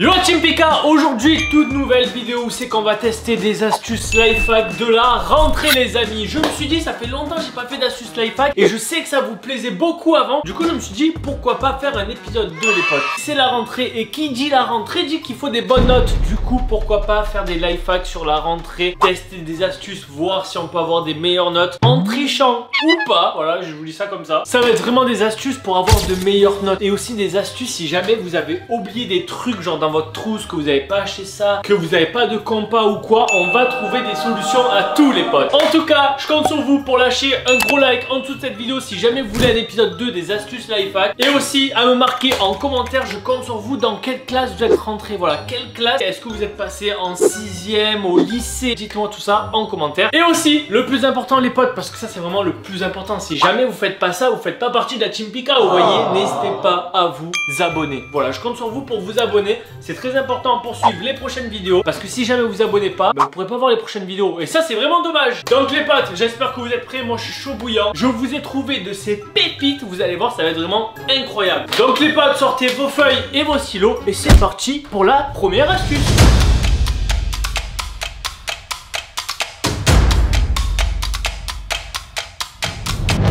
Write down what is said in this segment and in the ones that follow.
Yo Team Pika, aujourd'hui toute nouvelle vidéo où c'est qu'on va tester des astuces lifehack de la rentrée les amis. Je me suis dit ça fait longtemps que j'ai pas fait d'astuces lifehack et je sais que ça vous plaisait beaucoup avant. Du coup je me suis dit pourquoi pas faire un épisode 2 les potes. C'est la rentrée et qui dit la rentrée dit qu'il faut des bonnes notes. Du coup pourquoi pas faire des lifehacks sur la rentrée, tester des astuces, voir si on peut avoir des meilleures notes en trichant ou pas. Voilà, je vous dis ça comme ça. Ça va être vraiment des astuces pour avoir de meilleures notes et aussi des astuces si jamais vous avez oublié des trucs genre dans votre trousse, que vous n'avez pas acheté ça, que vous n'avez pas de compas ou quoi, on va trouver des solutions à tous les potes. En tout cas, je compte sur vous pour lâcher un gros like en dessous de cette vidéo si jamais vous voulez un épisode 2 des astuces lifehack. Et aussi à me marquer en commentaire, je compte sur vous dans quelle classe vous êtes rentré. Voilà, quelle classe, est-ce que vous êtes passé en 6e, au lycée? Dites-moi tout ça en commentaire. Et aussi, le plus important les potes, parce que ça c'est vraiment le plus important, si jamais vous faites pas ça, vous faites pas partie de la Team Pika, vous voyez, n'hésitez pas à vous abonner. Voilà, je compte sur vous pour vous abonner. C'est très important pour suivre les prochaines vidéos parce que si jamais vous abonnez pas, vous pourrez pas voir les prochaines vidéos et ça c'est vraiment dommage. Donc les potes, j'espère que vous êtes prêts. Moi je suis chaud bouillant. Je vous ai trouvé de ces pépites, vous allez voir, ça va être vraiment incroyable. Donc les potes, sortez vos feuilles et vos stylos et c'est parti pour la première astuce.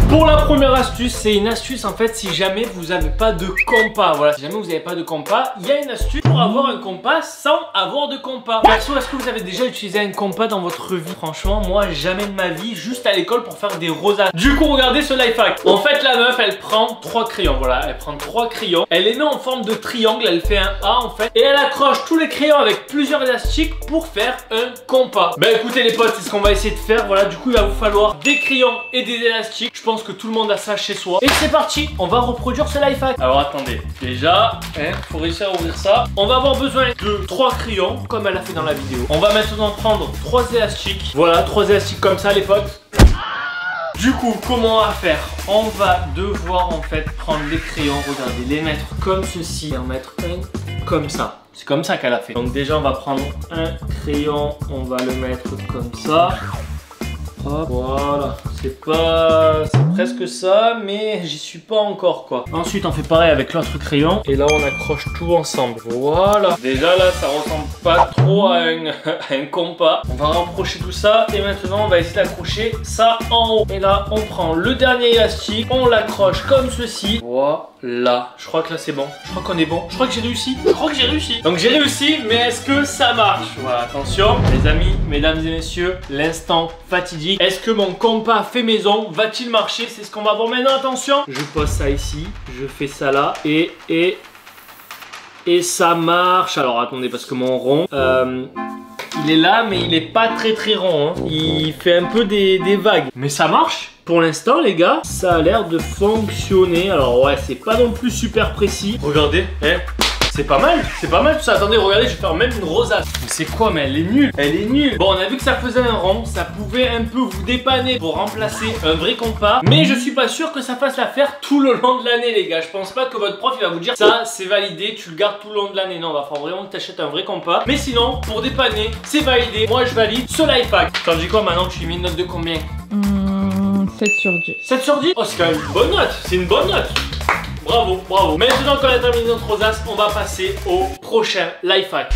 Pour la première astuce, c'est une astuce en fait si jamais vous n'avez pas de compas. Voilà, si jamais vous n'avez pas de compas, il y a une astuce pour avoir un compas sans avoir de compas. Perso, est-ce que vous avez déjà utilisé un compas dans votre vie? Franchement, moi jamais de ma vie, juste à l'école pour faire des rosaces. Du coup, regardez ce life hack. En fait, la meuf, elle prend 3 crayons. Voilà, elle prend 3 crayons. Elle les met en forme de triangle, elle fait un A en fait. Et elle accroche tous les crayons avec plusieurs élastiques pour faire un compas. Ben écoutez les potes, c'est ce qu'on va essayer de faire. Voilà, du coup, il va vous falloir des crayons et des élastiques. Je pense que tout le monde a ça chez soi. Et c'est parti, on va reproduire ce life hack. Alors attendez, déjà, faut réussir à ouvrir ça. On va avoir besoin de 3 crayons, comme elle a fait dans la vidéo. On va maintenant prendre 3 élastiques. Voilà, 3 élastiques comme ça les potes. Du coup, comment on va faire? On va devoir en fait prendre les crayons, regardez, les mettre comme ceci et en mettre un comme ça. C'est comme ça qu'elle a fait. Donc déjà, on va prendre un crayon, on va le mettre comme ça. Hop, voilà, c'est presque ça, mais j'y suis pas encore quoi. Ensuite on fait pareil avec l'autre crayon et là on accroche tout ensemble. Voilà, déjà là ça ressemble pas trop à un compas. On va rapprocher tout ça et maintenant on va essayer d'accrocher ça en haut. Et là on prend le dernier élastique, on l'accroche comme ceci. Voilà, je crois que là c'est bon, je crois qu'on est bon, je crois que j'ai réussi, Donc j'ai réussi, mais est-ce que ça marche? Voilà, attention les amis, mesdames et messieurs, l'instant fatidique. Est-ce que mon compas fait maison va-t-il marcher? C'est ce qu'on va voir maintenant, attention. Je pose ça ici, je fais ça là et ça marche. Alors attendez parce que mon rond, il est là mais il est pas très rond hein. Il fait un peu des vagues. Mais ça marche pour l'instant les gars, ça a l'air de fonctionner. Alors ouais, c'est pas non plus super précis. Regardez, c'est pas mal tout ça. Attendez, regardez, je vais faire même une rosace. Mais c'est quoi? Mais elle est nulle. Bon, on a vu que ça faisait un rond, ça pouvait un peu vous dépanner pour remplacer un vrai compas. Mais je suis pas sûr que ça fasse l'affaire tout le long de l'année, les gars. Je pense pas que votre prof il va vous dire ça, c'est validé, tu le gardes tout le long de l'année. Non, va falloir vraiment que tu achètes un vrai compas. Mais sinon, pour dépanner, c'est validé. Moi, je valide ce life hack. T'en dis quoi maintenant que je lui ai mis une note de combien? 7 sur 10. 7 sur 10? Oh, c'est quand même une bonne note. C'est une bonne note. Bravo, bravo. Maintenant qu'on a terminé notre rosace, on va passer au prochain life hack.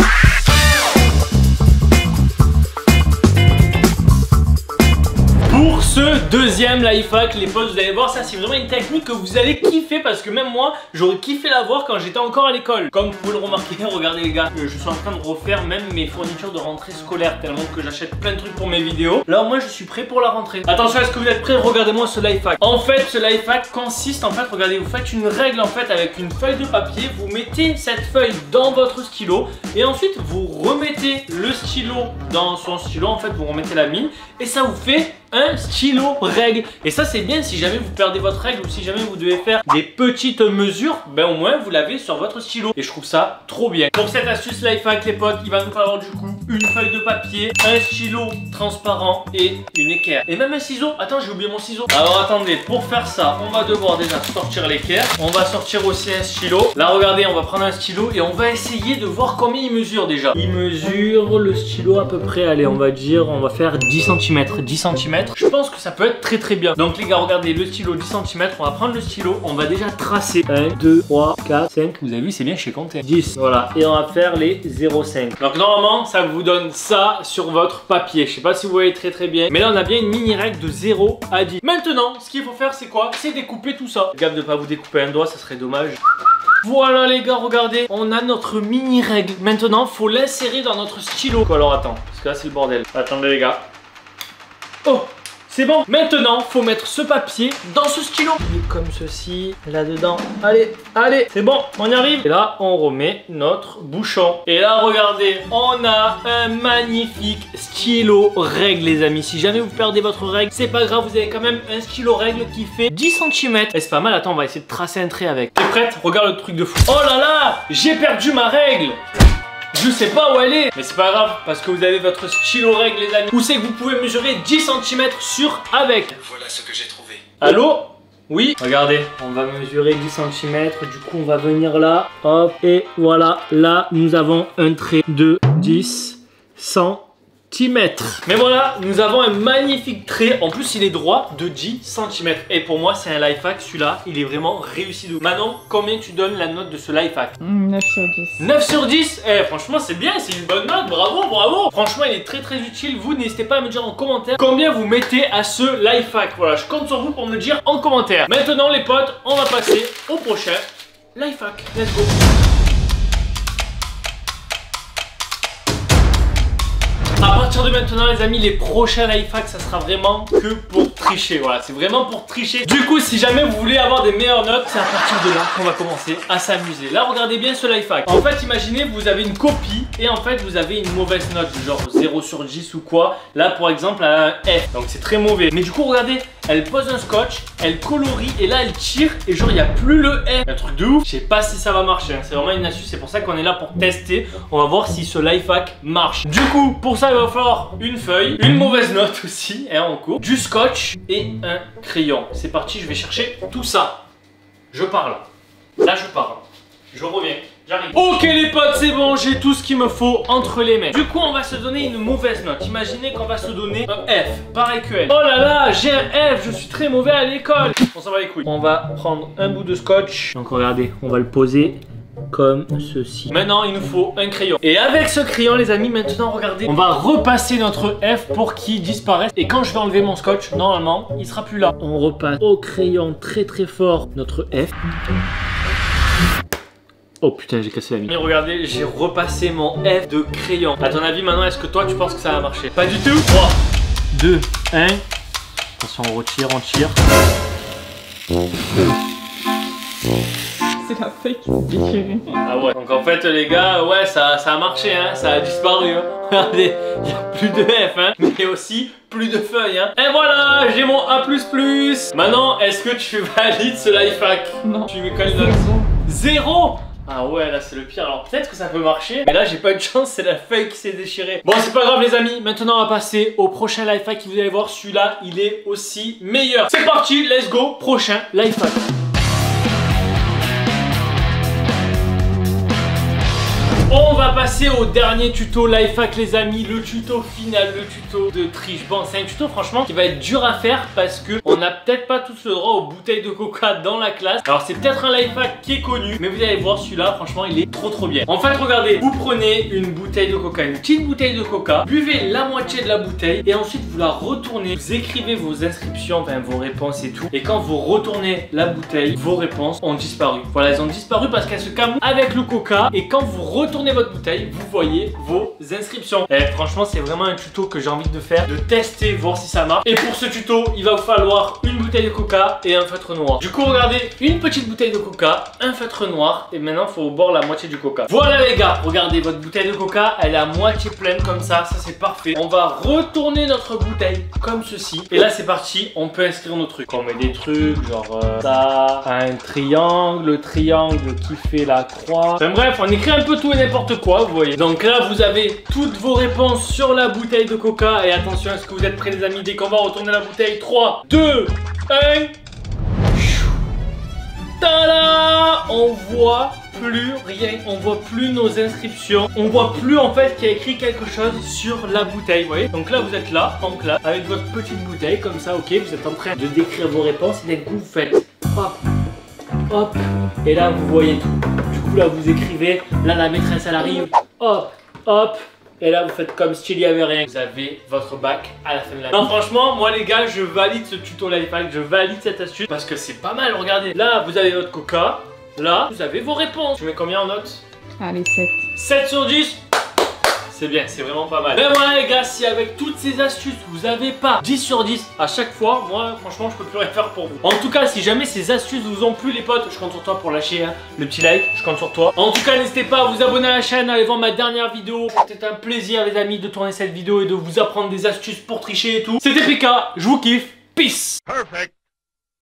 Pour ce deuxième life hack, les potes, vous allez voir, ça c'est vraiment une technique que vous allez kiffer parce que même moi, j'aurais kiffé la voir quand j'étais encore à l'école. Comme vous pouvez le remarquer, regardez les gars, je suis en train de refaire même mes fournitures de rentrée scolaire tellement que j'achète plein de trucs pour mes vidéos. Là au moins je suis prêt pour la rentrée. Attention, est-ce que vous êtes prêts? Regardez-moi ce life hack. En fait, ce life hack consiste en fait, regardez, vous faites une règle en fait avec une feuille de papier, vous mettez cette feuille dans votre stylo et ensuite vous remettez le stylo dans son stylo, en fait vous remettez la mine et ça vous fait un stylo règle. Et ça c'est bien si jamais vous perdez votre règle ou si jamais vous devez faire des petites mesures, ben au moins vous l'avez sur votre stylo. Et je trouve ça trop bien. Pour cette astuce life hack les potes, il va nous falloir du coup une feuille de papier, un stylo transparent et une équerre. Et même un ciseau. Attends, j'ai oublié mon ciseau. Alors attendez, pour faire ça, on va devoir déjà sortir l'équerre. On va sortir aussi un stylo. Là regardez, on va prendre un stylo et on va essayer de voir combien il mesure déjà. Il mesure le stylo à peu près, allez on va dire, on va faire 10 cm. 10 cm. cm, je pense que ça peut être très bien. Donc les gars, regardez le stylo 10 cm, on va prendre le stylo, on va déjà tracer 1, 2, 3, 4, 5, vous avez vu c'est bien, je sais compter. 10, voilà, et on va faire les 0,5. Donc normalement ça vous donne ça sur votre papier, je sais pas si vous voyez très bien, mais là on a bien une mini règle de 0 à 10. Maintenant, ce qu'il faut faire c'est quoi? C'est découper tout ça. Gaffe de pas vous découper un doigt, ça serait dommage. Voilà les gars, regardez, on a notre mini règle. Maintenant, faut l'insérer dans notre stylo. Alors attends, parce que là c'est le bordel. Attendez les gars. Oh, c'est bon. Maintenant, faut mettre ce papier dans ce stylo. Et comme ceci, là-dedans. Allez, allez, c'est bon, on y arrive. Et là, on remet notre bouchon. Et là, regardez, on a un magnifique stylo règle, les amis. Si jamais vous perdez votre règle, c'est pas grave, vous avez quand même un stylo règle qui fait 10 cm. Et c'est pas mal, attends, on va essayer de tracer un trait avec. T'es prête? Regarde le truc de fou. Oh là là, j'ai perdu ma règle. Je sais pas où elle est, mais c'est pas grave parce que vous avez votre stylo règle les amis. Où c'est que vous pouvez mesurer 10 cm sur avec. Voilà ce que j'ai trouvé. Allô? Oui? Regardez, on va mesurer 10 cm, du coup on va venir là, hop, et voilà, là nous avons un trait de 10 cm. Mais voilà, nous avons un magnifique trait, en plus il est droit de 10 cm. Et pour moi c'est un life hack, celui-là, il est vraiment réussi. Manon, combien tu donnes la note de ce life hack? 9 sur 10. 9 sur 10? Eh franchement c'est bien, c'est une bonne note, bravo, bravo. Franchement il est très utile, vous n'hésitez pas à me dire en commentaire combien vous mettez à ce life hack. Voilà, je compte sur vous pour me le dire en commentaire. Maintenant les potes, on va passer au prochain life hack. Let's go. À partir de maintenant les amis, les prochains life hacks ça sera vraiment que pour tricher. Voilà, c'est vraiment pour tricher. Du coup si jamais vous voulez avoir des meilleures notes, c'est à partir de là qu'on va commencer à s'amuser. Là regardez bien ce life hack. En fait imaginez vous avez une copie et en fait vous avez une mauvaise note, genre 0 sur 10 ou quoi. Là par exemple elle a un F, donc c'est très mauvais. Mais du coup regardez, elle pose un scotch, elle colorie et là elle tire et genre il n'y a plus le F. Un truc de ouf. Je sais pas si ça va marcher, hein. C'est vraiment une astuce, c'est pour ça qu'on est là pour tester. On va voir si ce life hack marche. Du coup pour ça il va falloir une feuille, une mauvaise note aussi, hein, en cours, du scotch et un crayon. C'est parti, je vais chercher tout ça. Je parle. Là je parle. Je reviens. J'arrive. Ok les potes, c'est bon, j'ai tout ce qu'il me faut entre les mains. Du coup, on va se donner une mauvaise note. Imaginez qu'on va se donner un F, pareil que elle. Oh là là, j'ai un F, je suis très mauvais à l'école. On s'en va les couilles. On va prendre un bout de scotch. Donc regardez, on va le poser comme ceci. Maintenant, il nous faut un crayon. Et avec ce crayon, les amis, maintenant, regardez, on va repasser notre F pour qu'il disparaisse. Et quand je vais enlever mon scotch, normalement, il sera plus là. On repasse au crayon très fort notre F. Oh putain, j'ai cassé la mine. Mais regardez, j'ai repassé mon F de crayon. À ton avis, maintenant, est-ce que toi, tu penses que ça va marcher? Pas du tout. 3, 2, 1. Attention, on retire, on tire. C'est la feuille qui s'est déchirée. Ah ouais. Donc en fait, les gars, ouais, ça a marché, hein. Ça a disparu, hein. Regardez, il n'y a plus de F, hein. Mais aussi plus de feuilles, hein. Et voilà, j'ai mon A++. Maintenant, est-ce que tu valides ce life hack? Non. Tu mets quelle note? 0. Ah ouais, là c'est le pire. Alors peut-être que ça peut marcher, mais là j'ai pas eu de chance, c'est la feuille qui s'est déchirée. Bon, c'est pas grave les amis, maintenant on va passer au prochain life hack. Vous allez voir, celui-là il est aussi meilleur. C'est parti, let's go, prochain life hack. On va passer au dernier tuto life hack les amis, le tuto final, le tuto de triche. Bon, c'est un tuto franchement qui va être dur à faire parce que on n'a peut-être pas tous le droit aux bouteilles de coca dans la classe. Alors c'est peut-être un life hack qui est connu, mais vous allez voir celui-là, franchement il est trop bien. En fait regardez, vous prenez une bouteille de coca, une petite bouteille de coca, buvez la moitié de la bouteille et ensuite vous la retournez, vous écrivez vos inscriptions, enfin vos réponses et tout. Et quand vous retournez la bouteille, vos réponses ont disparu. Voilà, elles ont disparu parce qu'elles se camouflent avec le coca et quand vous retournez votre bouteille, vous voyez vos inscriptions. Et franchement, c'est vraiment un tuto que j'ai envie de faire, de tester, voir si ça marche. Et pour ce tuto, il va vous falloir une bouteille de coca et un feutre noir. Du coup, regardez, une petite bouteille de coca, un feutre noir et maintenant, il faut boire la moitié du coca. Voilà les gars, regardez, votre bouteille de coca, elle est à moitié pleine comme ça c'est parfait. On va retourner notre bouteille comme ceci. Et là, c'est parti, on peut inscrire nos trucs. On met des trucs, genre ça, un triangle, le triangle qui fait la croix. Enfin bref, on écrit un peu tout et n'importe quoi, vous voyez. Donc là, vous avez toutes vos réponses sur la bouteille de coca. Et attention, est-ce que vous êtes prêts les amis? Dès qu'on va retourner la bouteille, 3, 2, 1. Tada! On voit plus rien, on voit plus nos inscriptions, on voit plus en fait qu'il y a écrit quelque chose sur la bouteille, vous voyez. Donc là vous êtes là, en classe, avec votre petite bouteille comme ça, ok, vous êtes en train de décrire vos réponses et d'un coup vous faites hop, hop, et là vous voyez tout. Du coup là vous écrivez, là la maîtresse elle arrive, hop, hop. Et là vous faites comme s'il n'y avait rien. Vous avez votre bac à la fin de l'année. Non franchement moi les gars je valide ce tuto Lifehack. Je valide cette astuce parce que c'est pas mal. Regardez, là vous avez votre coca. Là vous avez vos réponses. Tu mets combien en note? Allez, 7. 7 sur 10. C'est bien, c'est vraiment pas mal. Mais voilà les gars, si avec toutes ces astuces vous avez pas 10 sur 10 à chaque fois, moi franchement je peux plus rien faire pour vous. En tout cas si jamais ces astuces vous ont plu les potes, je compte sur toi pour lâcher le petit like, je compte sur toi. En tout cas n'hésitez pas à vous abonner à la chaîne, à aller voir ma dernière vidéo. C'était un plaisir les amis de tourner cette vidéo et de vous apprendre des astuces pour tricher et tout. C'était Pika, je vous kiffe, peace. Perfect.